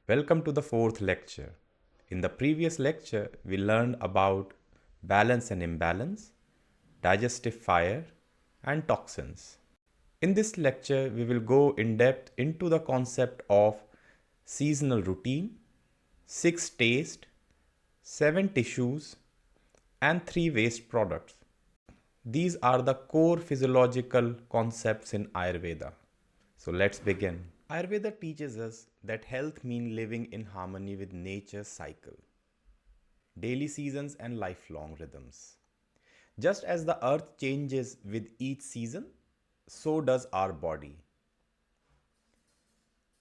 Welcome to the fourth lecture. In the previous lecture, we learned about balance and imbalance, digestive fire, and toxins. In this lecture, we will go in depth into the concept of seasonal routine, six taste, seven tissues, and three waste products. These are the core physiological concepts in Ayurveda. So let's begin. Ayurveda teaches us that health means living in harmony with nature's cycle, daily seasons, and lifelong rhythms. Just as the earth changes with each season, so does our body.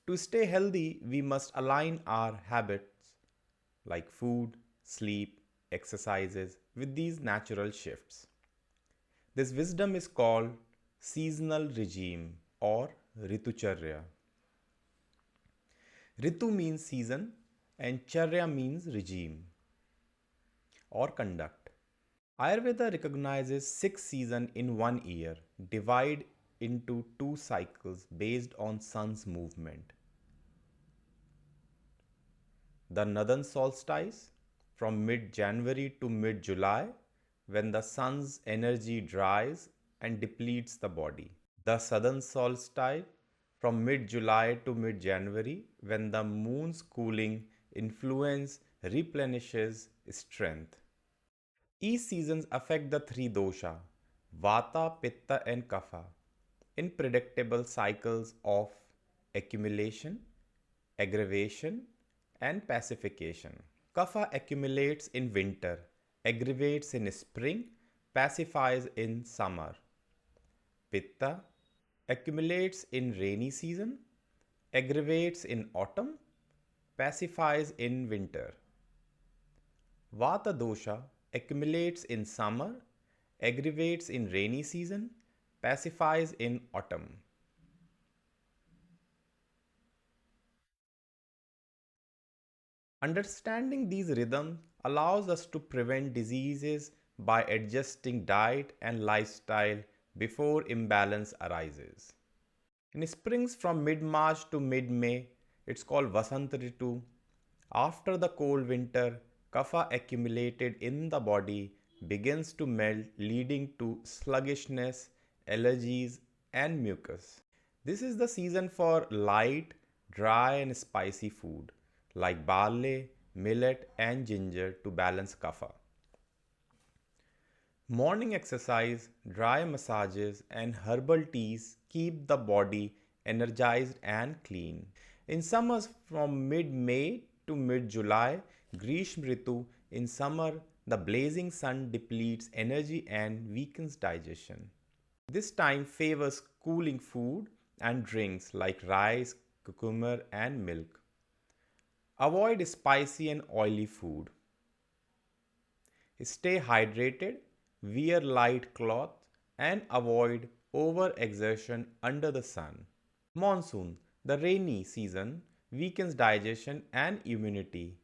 To stay healthy, we must align our habits like food, sleep, exercises with these natural shifts. This wisdom is called seasonal regime or Ritucharya. Ritu means season and Charya means regime or conduct. Ayurveda recognizes six seasons in one year, divide into two cycles based on sun's movement. The northern solstice from mid-January to mid-July when the sun's energy dries and depletes the body. The southern solstice from mid-July to mid-January when the moon's cooling influence replenishes strength. Each seasons affect the three dosha, Vata, Pitta and Kapha in predictable cycles of accumulation, aggravation and pacification. Kapha accumulates in winter, aggravates in spring, pacifies in summer. Pitta accumulates in rainy season, aggravates in autumn, pacifies in winter. Vata dosha accumulates in summer, aggravates in rainy season, pacifies in autumn. Understanding these rhythms allows us to prevent diseases by adjusting diet and lifestyle before imbalance arises. In springs from mid-March to mid-May, it's called Vasant Ritu. After the cold winter, kapha accumulated in the body begins to melt, leading to sluggishness, allergies, and mucus. This is the season for light, dry, and spicy food like barley, millet, and ginger to balance kapha. Morning exercise, dry massages, and herbal teas keep the body energized and clean. In summers from mid-May to mid-July, Grishma Ritu, in summer, the blazing sun depletes energy and weakens digestion. This time favors cooling food and drinks like rice, cucumber, and milk. Avoid spicy and oily food. Stay hydrated, wear light cloth, and avoid overexertion under the sun. Monsoon, the rainy season, weakens digestion and immunity.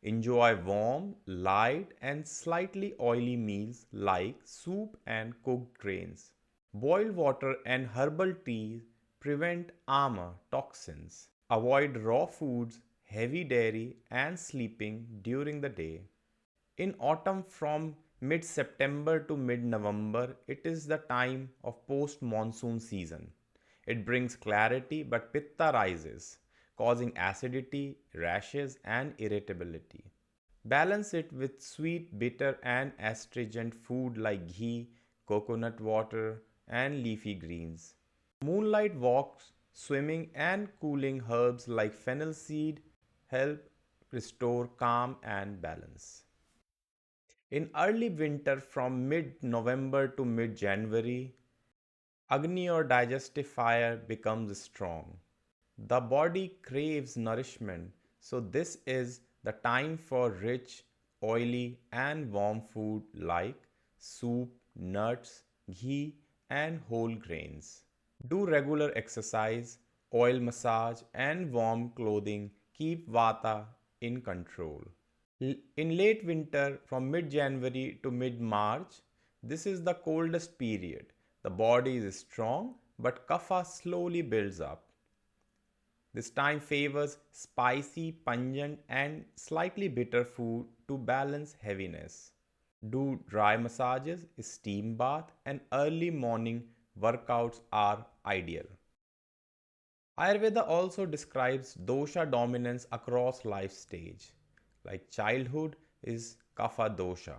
Enjoy warm, light, and slightly oily meals like soup and cooked grains. Boiled water and herbal teas prevent ama toxins. Avoid raw foods, heavy dairy, and sleeping during the day. In autumn from mid-September to mid-November, it is the time of post-monsoon season. It brings clarity but pitta rises, causing acidity, rashes and irritability. Balance it with sweet, bitter and astringent food like ghee, coconut water and leafy greens. Moonlight walks, swimming and cooling herbs like fennel seed help restore calm and balance. In early winter from mid-November to mid-January, Agni or digestive fire becomes strong. The body craves nourishment, so this is the time for rich, oily and warm food like soup, nuts, ghee and whole grains. Do regular exercise, oil massage and warm clothing keep Vata in control. In late winter, from mid-January to mid-March, this is the coldest period. The body is strong, but kapha slowly builds up. This time favors spicy, pungent, and slightly bitter food to balance heaviness. Do dry massages, steam bath, and early morning workouts are ideal. Ayurveda also describes dosha dominance across life stage. Like childhood is kapha dosha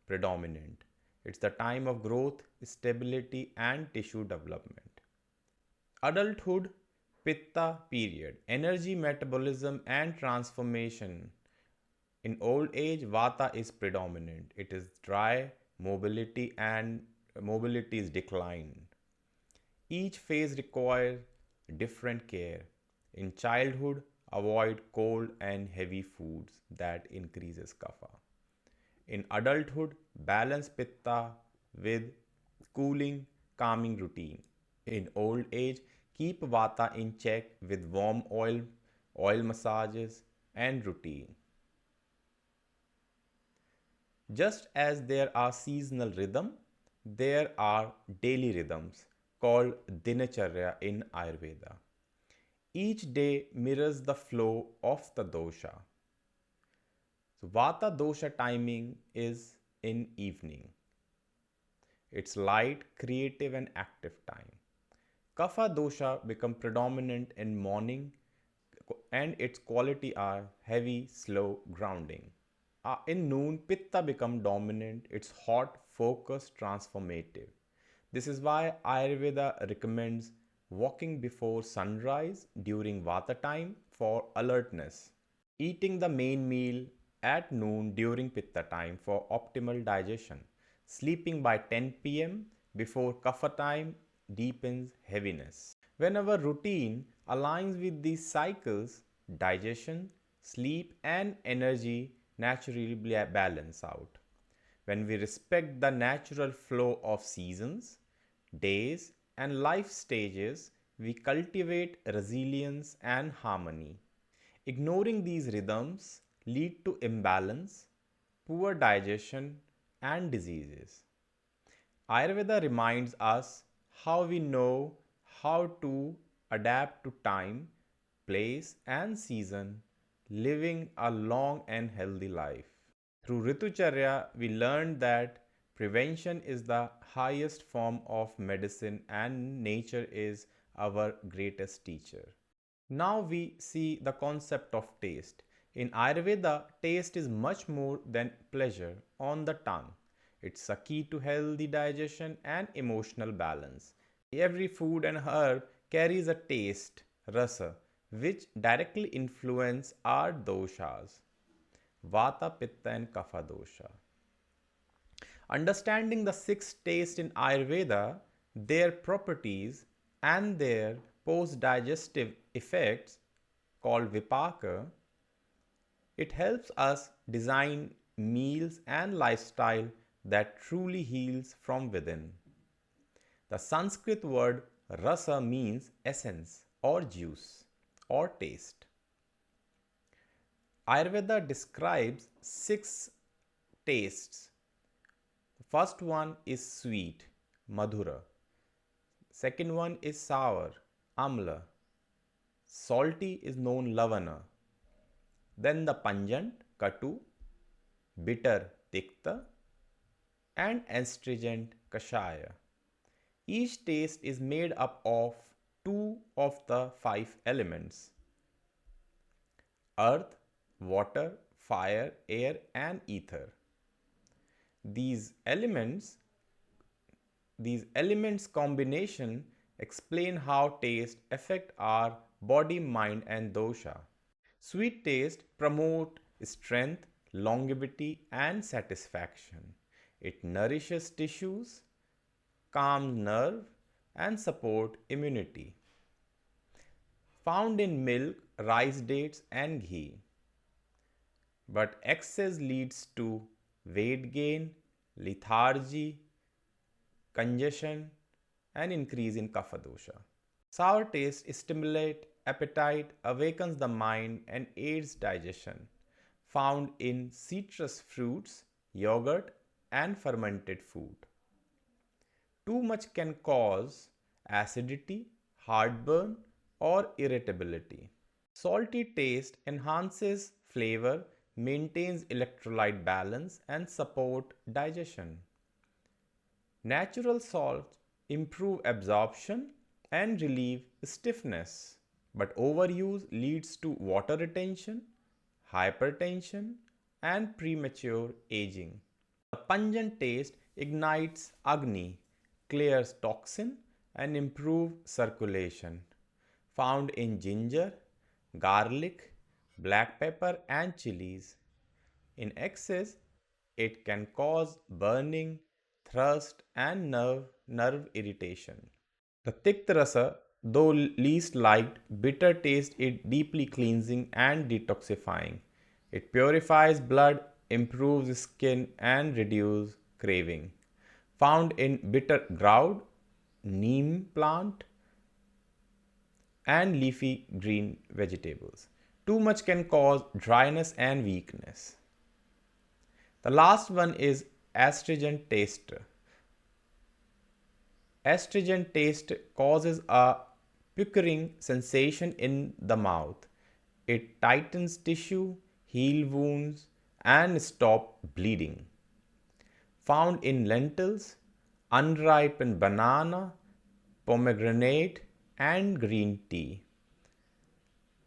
predominant. It's the time of growth, stability, and tissue development. Adulthood, pitta period, energy metabolism and transformation. In old age, vata is predominant. It is dry, mobility is declined. Each phase requires different care. In childhood, avoid cold and heavy foods that increases kapha. In adulthood, balance pitta with cooling, calming routine. In old age, keep vata in check with warm oil massages, and routine. Just as there are seasonal rhythm, there are daily rhythms called Dinacharya in Ayurveda. Each day mirrors the flow of the dosha. So Vata dosha timing is in evening. It's light, creative and active time. Kapha dosha become predominant in morning and its quality are heavy, slow, grounding. In noon, Pitta become dominant. It's hot, focused, transformative. This is why Ayurveda recommends walking before sunrise during Vata time for alertness. Eating the main meal at noon during Pitta time for optimal digestion. Sleeping by 10 p.m. before Kapha time deepens heaviness. When our routine aligns with these cycles, digestion, sleep, and energy naturally balance out. When we respect the natural flow of seasons, days, and life stages, we cultivate resilience and harmony. Ignoring these rhythms lead to imbalance, poor digestion, and diseases. Ayurveda reminds us how we know how to adapt to time, place, and season, living a long and healthy life. Through Ritucharya, we learned that prevention is the highest form of medicine and nature is our greatest teacher. Now we see the concept of taste. In Ayurveda, taste is much more than pleasure on the tongue. It's a key to healthy digestion and emotional balance. Every food and herb carries a taste, rasa, which directly influence our doshas, Vata, Pitta and Kapha dosha. Understanding the six tastes in Ayurveda, their properties and their post-digestive effects called vipaka, it helps us design meals and lifestyle that truly heals from within. The Sanskrit word rasa means essence or juice or taste. Ayurveda describes six tastes. The first one is sweet, madhura. Second one is sour, amla. Salty is known lavana. Then the pungent, katu, bitter, tikta, and astringent, kashaya. Each taste is made up of two of the five elements: earth, water, fire, air, and ether. These elements combination explain how taste affect our body, mind, and dosha. Sweet taste promote strength, longevity, and satisfaction. It nourishes tissues, calms nerve, and support immunity. Found in milk, rice dates, and ghee. But excess leads to weight gain, lethargy, congestion, and increase in kapha dosha. Sour taste stimulates appetite, awakens the mind, and aids digestion. Found in citrus fruits, yogurt, and fermented food. Too much can cause acidity, heartburn, or irritability. Salty taste enhances flavor, maintains electrolyte balance, and support digestion. Natural salts improve absorption and relieve stiffness, but overuse leads to water retention, hypertension, and premature aging. The pungent taste ignites Agni, clears toxin, and improves circulation. Found in ginger, garlic, black pepper, and chilies. In excess, it can cause burning, thirst, and nerve irritation. The Tikta Rasa, though least liked, bitter taste is deeply cleansing and detoxifying. It purifies blood, improves skin, and reduces craving. Found in bitter gourd, neem plant, and leafy green vegetables. Too much can cause dryness and weakness. The last one is astringent taste. Astringent taste causes a puckering sensation in the mouth. It tightens tissue, heals wounds, and stops bleeding. Found in lentils, unripened banana, pomegranate, and green tea.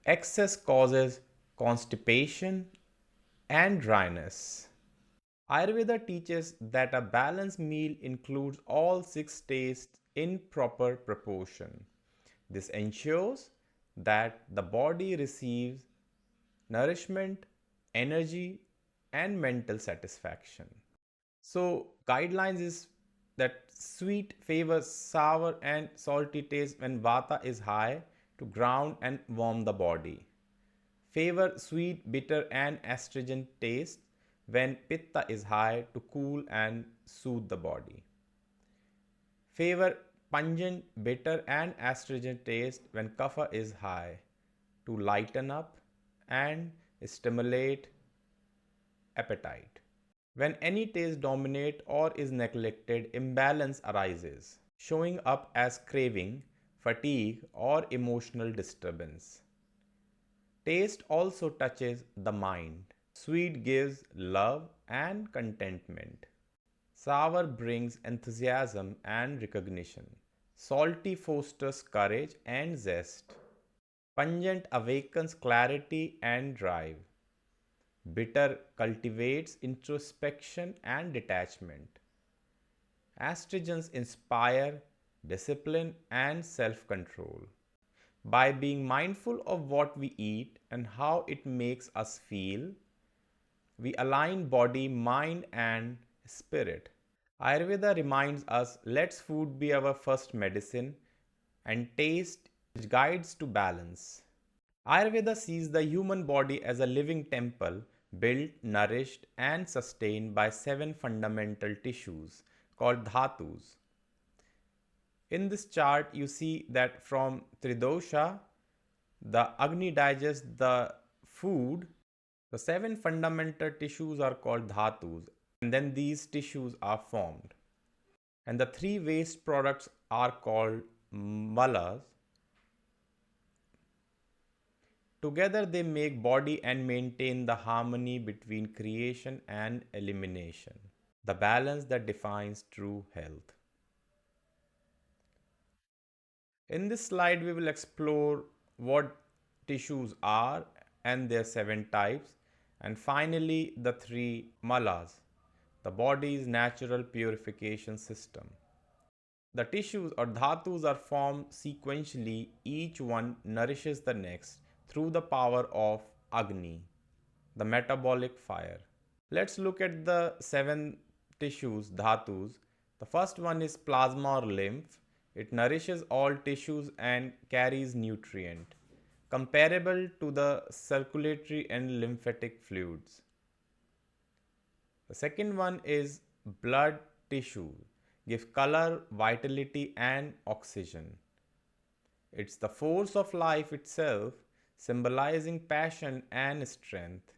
Excess causes constipation and dryness. Ayurveda teaches that a balanced meal includes all six tastes in proper proportion. This ensures that the body receives nourishment, energy, and mental satisfaction. So, guidelines is that sweet favors sour and salty taste when vata is high to ground and warm the body. Favor sweet, bitter, and astringent taste when pitta is high to cool and soothe the body. Favor pungent, bitter, and astringent taste when kapha is high to lighten up and stimulate appetite. When any taste dominates or is neglected, imbalance arises, showing up as craving, fatigue, or emotional disturbance. Taste also touches the mind. Sweet gives love and contentment. Sour brings enthusiasm and recognition. Salty fosters courage and zest. Pungent awakens clarity and drive. Bitter cultivates introspection and detachment. Astringents inspire discipline and self control. By being mindful of what we eat and how it makes us feel, we align body, mind, and spirit. Ayurveda reminds us let food be our first medicine and taste which guides to balance. Ayurveda sees the human body as a living temple built, nourished, and sustained by seven fundamental tissues called Dhatus. In this chart, you see that from Tridosha, the Agni digests the food. The seven fundamental tissues are called Dhatus, and then these tissues are formed. And the three waste products are called malas. Together they make body and maintain the harmony between creation and elimination, the balance that defines true health. In this slide, we will explore what tissues are and their seven types, and finally, the three malas, the body's natural purification system. The tissues or dhatus are formed sequentially, each one nourishes the next through the power of Agni, the metabolic fire. Let's look at the seven tissues, dhatus. The first one is plasma or lymph. It nourishes all tissues and carries nutrient, comparable to the circulatory and lymphatic fluids. The second one is blood tissue, give color, vitality, and oxygen. It's the force of life itself, symbolizing passion and strength.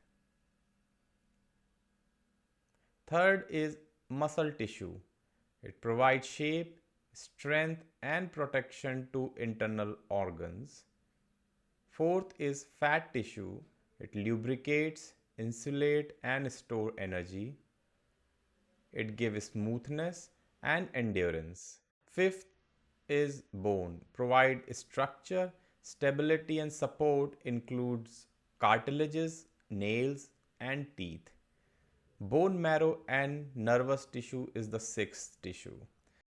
Third is muscle tissue. It provides shape, strength, and protection to internal organs. Fourth is fat tissue. It lubricates, insulate and store energy. It gives smoothness and endurance. Fifth is bone. Provide structure, stability and support includes cartilages, nails and teeth. Bone marrow and nervous tissue is the sixth tissue.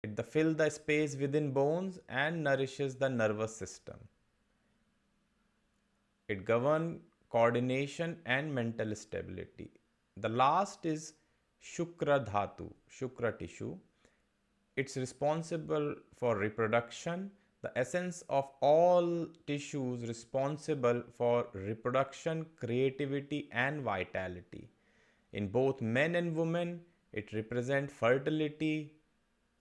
It fills the space within bones and nourishes the nervous system. It governs coordination and mental stability. The last is Shukra Dhatu, Shukra tissue. It's responsible for reproduction, the essence of all tissues responsible for reproduction, creativity, and vitality. In both men and women, it represents fertility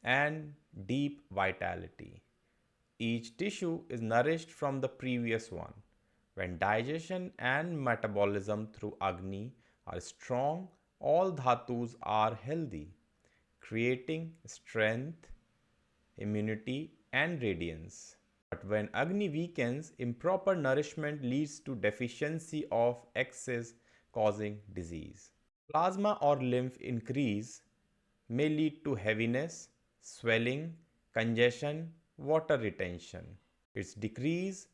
and deep vitality. Each tissue is nourished from the previous one. When digestion and metabolism through Agni are strong, all dhatus are healthy, creating strength, immunity, and radiance. But when Agni weakens, improper nourishment leads to deficiency of excess, causing disease. Plasma or lymph increase may lead to heaviness, swelling, congestion, water retention. Its decrease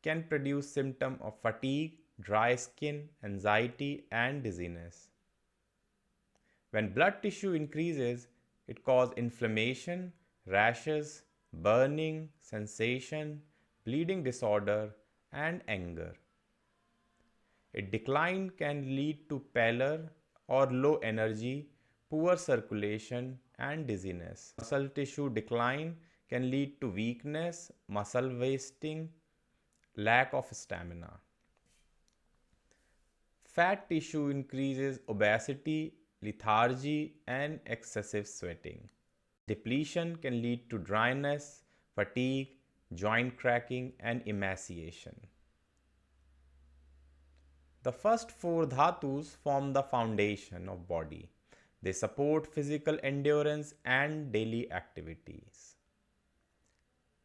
can produce symptoms of fatigue, dry skin, anxiety, and dizziness. When blood tissue increases, it causes inflammation, rashes, burning, sensation, bleeding disorder, and anger. Its decline can lead to pallor or low energy, poor circulation, and dizziness. Muscle tissue decline can lead to weakness, muscle wasting, lack of stamina. Fat tissue increases obesity, lethargy, and excessive sweating. Depletion can lead to dryness, fatigue, joint cracking, and emaciation. The first four dhatus form the foundation of body. They support physical endurance and daily activities.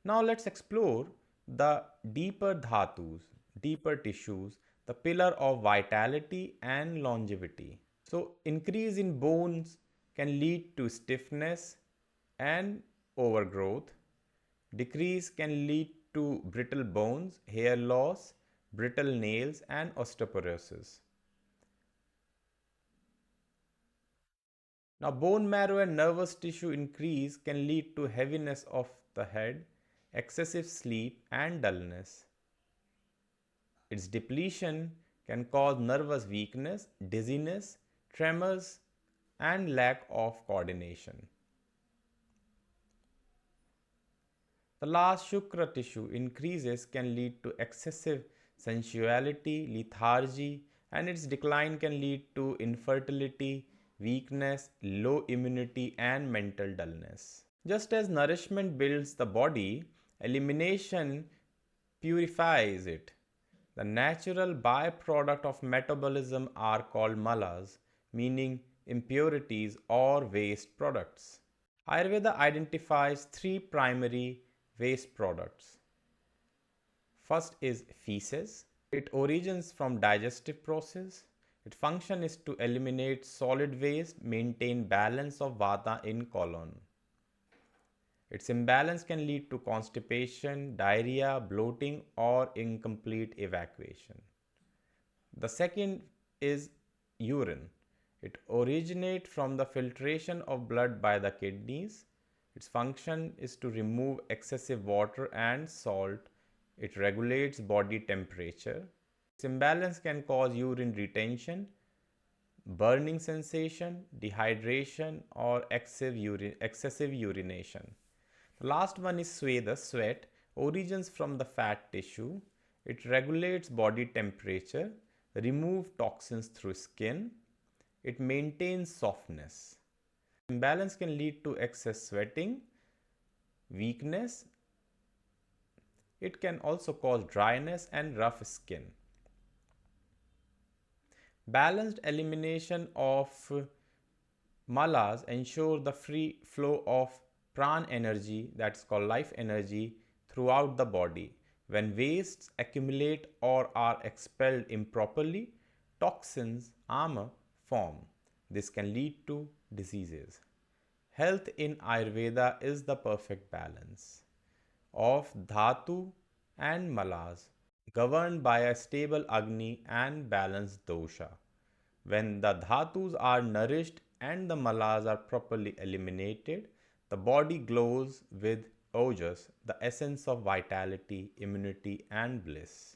Now let's explore the deeper dhatus, deeper tissues, the pillar of vitality and longevity. So increase in bones can lead to stiffness and overgrowth. Decrease can lead to brittle bones, hair loss, brittle nails, and osteoporosis. Now, bone marrow and nervous tissue increase can lead to heaviness of the head, excessive sleep, and dullness. Its depletion can cause nervous weakness, dizziness, tremors, and lack of coordination. The last Shukra tissue increases can lead to excessive sensuality, lethargy, and its decline can lead to infertility, weakness, low immunity, and mental dullness. Just as nourishment builds the body, elimination purifies it. The natural byproduct of metabolism are called malas, meaning impurities or waste products. Ayurveda identifies three primary waste products. First is feces. It originates from digestive process. Its function is to eliminate solid waste, maintain balance of Vata in colon. Its imbalance can lead to constipation, diarrhea, bloating, or incomplete evacuation. The second is urine. It originates from the filtration of blood by the kidneys. Its function is to remove excessive water and salt. It regulates body temperature. Its imbalance can cause urine retention, burning sensation, dehydration, or excessive urination. The last one is sweda, sweat, origins from the fat tissue. It regulates body temperature, removes toxins through skin. It maintains softness. Imbalance can lead to excess sweating, weakness. It can also cause dryness and rough skin. Balanced elimination of malas ensure the free flow of pran energy, that's called life energy, throughout the body. When wastes accumulate or are expelled improperly, toxins, armor form. This can lead to diseases. Health in Ayurveda is the perfect balance of Dhatu and Malas, governed by a stable Agni and balanced Dosha. When the Dhatus are nourished and the Malas are properly eliminated, the body glows with ojas, the essence of vitality, immunity, and bliss.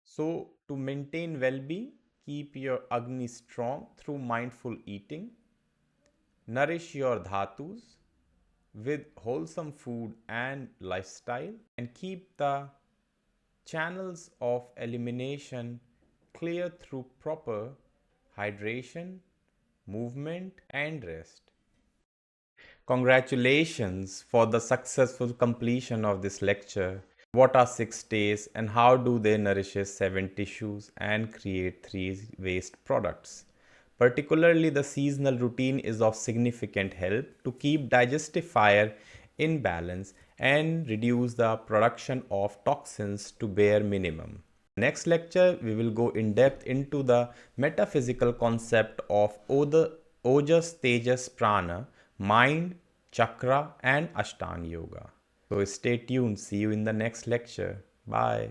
So, to maintain well being, keep your Agni strong through mindful eating, nourish your Dhatus with wholesome food and lifestyle, and keep the channels of elimination clear through proper hydration, movement, and rest. Congratulations for the successful completion of this lecture. What are 6 days and how do they nourish 7 tissues and create 3 waste products? Particularly, the seasonal routine is of significant help to keep digestive fire in balance and reduce the production of toxins to bare minimum. Next lecture, we will go in depth into the metaphysical concept of Ojas, Tejas, Prana, mind, chakra, and Ashtanga Yoga. So stay tuned. See you in the next lecture. Bye.